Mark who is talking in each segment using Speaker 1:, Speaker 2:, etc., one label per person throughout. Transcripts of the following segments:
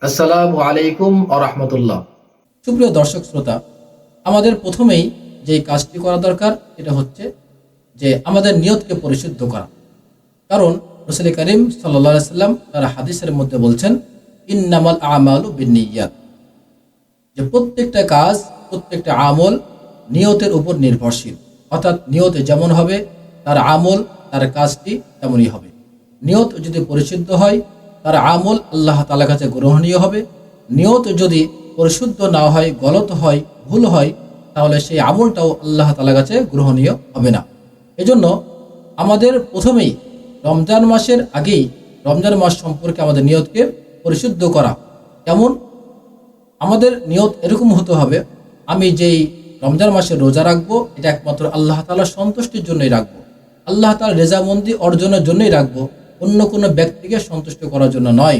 Speaker 1: আসসালামু আলাইকুম ওয়া রাহমাতুল্লাহ।
Speaker 2: সুপ্রিয় দর্শক শ্রোতা, আমাদের প্রথমেই যে কাজটি করা দরকার সেটা হচ্ছে যে আমাদের নিয়তকে পরিশুদ্ধ করা। কারণ রাসূল করিম সাল্লাল্লাহু আলাইহি সাল্লাম তার হাদিসের মধ্যে বলছেন, ইন্নামাল আমালু বিন্নিয়াত, যে প্রত্যেকটা কাজ, প্রত্যেকটা আমল নিয়তের উপর নির্ভরশীল। অর্থাৎ নিয়ত যেমন হবে তার আমল, তার কাজটি তেমনই হবে। নিয়ত যদি পরিশুদ্ধ হয় তার আমল আল্লাহ তাআলার কাছে গ্রহণীয় হবে। নিয়ত যদি পরিশুদ্ধ না হয়, গলত হয়, ভুল হয়, তাহলে সেই আমলটাও আল্লাহ তাআলার কাছে গ্রহণীয় হবে না। এজন্য আমাদের প্রথমেই রমজান মাসের আগেই রমজান মাস সম্পর্কে আমাদের নিয়তকে পরিশুদ্ধ করা। কেমন? আমাদের নিয়ত এরকম হতে হবে, আমি যেই রমজান মাসে রোজা রাখবো এটা একমাত্র আল্লাহ তাআলার সন্তুষ্টির জন্যই রাখবো, আল্লাহ তাআলার রেজামন্দি অর্জনের জন্যই রাখবো, অন্য কোনো ব্যক্তিকে সন্তুষ্ট করার জন্য নয়।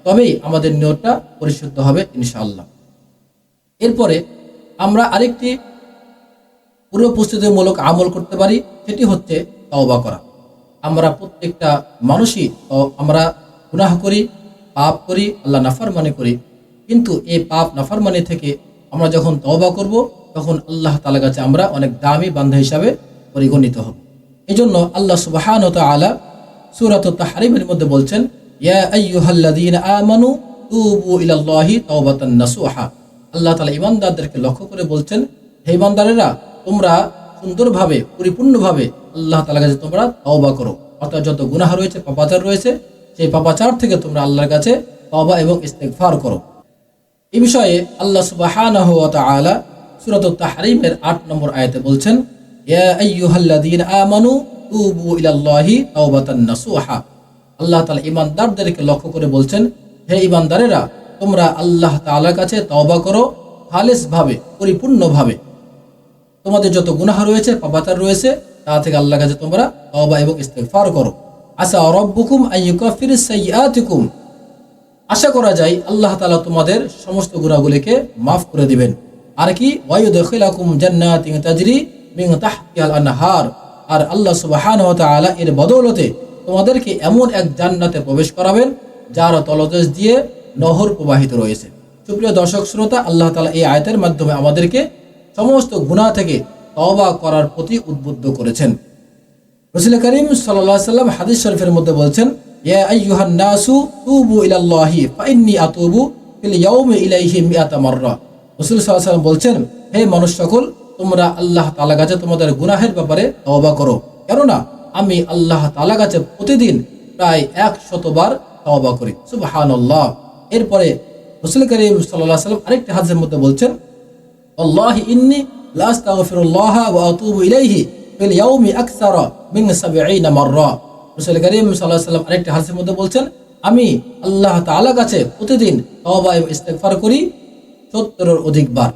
Speaker 2: তবেই আমাদের নিয়তটা পরিশুদ্ধ হবে ইনশাআল্লাহ। এরপরে আমরা আরেকটি পূর্ব প্রস্তুতিমূলক আমল করতে পারি, সেটি হচ্ছে তওবা করা। আমরা প্রত্যেকটা মানুষই আমরা গুনাহ করি, পাপ করি, আল্লাহ নাফরমানি করি, কিন্তু এই পাপ নাফরমানি থেকে আমরা যখন তওবা করব তখন আল্লাহ তাআলার কাছে আমরা অনেক দামি বান্দা হিসাবে পরিগণিত হব। এজন্য আল্লাহ সুবহানাহু ওয়া তাআলা সূরাতুত তাহরিমের মধ্যে বলছেন, ইয়া আইয়ুহাল্লাযীনা আমানু তুবু ইলাল্লাহি তাওবাতান নাসুহা। আল্লাহ তাআলা ঈমানদারদেরকে লক্ষ্য করে বলছেন, হে ঈমানদারেরা, তোমরা সুন্দরভাবে, পরিপূর্ণভাবে আল্লাহ তাআলার কাছে তোমরা তওবা করো। অর্থাৎ যত গুনাহ রয়েছে, পাপাচার রয়েছে, সেই পাপাচার থেকে তোমরা আল্লাহর কাছে তওবা এবং ইস্তিগফার করো। এই বিষয়ে আল্লাহ সুবহানাহু ওয়া তাআলা সূরাতুত তাহরিমের ৮ নম্বর আয়াতে বলছেন, ইয়া আইয়ুহাল্লাযীনা আমানু তুবু ইলাল্লাহি তাওবাতান নাসুহা। আল্লাহ তাআলা ঈমানদারদেরকে লক্ষ্য করে বলছেন, হে ঈমানদারেরা, তোমরা আল্লাহ তাআলার কাছে তওবা করো খালিসভাবে, পরিপূর্ণভাবে। তোমাদের যত গুনাহ রয়েছে, পাপাচার রয়েছে, তা থেকে আল্লাহর কাছে তোমরা তওবা এবং ইস্তিগফার করো। আসা রাব্বুকুম আইয়ুকাফিরিস সাইয়্যাতিকুম, আশা করা যায় আল্লাহ তাআলা তোমাদের সমস্ত গুনাহগুলিকে মাফ করে দিবেন। আর কি, ওয়ায়ুদখিলাকুম জান্নাতিন তাজরি মিন তাহতিহাল আনহার, আর আল্লাহ সুবহানাহু ওয়া তাআলা এর বদৌলতে তোমাদেরকে এমন এক জান্নাতে প্রবেশ করাবেন যার তলদেশ দিয়ে নহর প্রবাহিত রয়েছে। সুপ্রিয় দর্শক শ্রোতা, আল্লাহ তাআলা এই আয়াতের মাধ্যমে আমাদেরকে সমস্ত গুনাহ থেকে তওবা করার প্রতি উদ্বুদ্ধ করেছেন। রাসূল করিম সাল্লাল্লাহু আলাইহি সাল্লাম হাদিস শরীফের মধ্যে বলছেন, ইয়া আইয়ুহান নাসু তুবু ইলাল্লাহি ফাইন্নী আতুবু ফিল ইয়াউমি ইলাইহি মিআতা মাররা। রাসূল সাল্লাল্লাহু আলাইহি সাল্লাম বলছেন, হে মানুষ সকল, তোমরা আল্লাহ তাআলার কাছে তোমাদের গুনাহের ব্যাপারে তওবা করো, কেননা আমি আল্লাহ তাআলার কাছে প্রতিদিন প্রায় ১০০ বার তওবা করি। সুবহানাল্লাহ। এরপরে রাসূল করিম সাল্লাল্লাহু আলাইহি সাল্লাম আরেকটি হাদিসের মধ্যে বলছেন, আল্লাহি ইন্নী লা আস্তাগফিরুল্লাহ ওয়া আতুবু ইলাইহি ফিল ইয়াউমি আকসারা মিন ৭০ মাররা। রাসূল করিম সাল্লাল্লাহু আলাইহি সাল্লাম আরেকটি হাদিসের মধ্যে বলছেন, আমি আল্লাহ তাআলার কাছে প্রতিদিন তওবা এবং ইস্তিগফার করি ৭০ এর অধিক বার।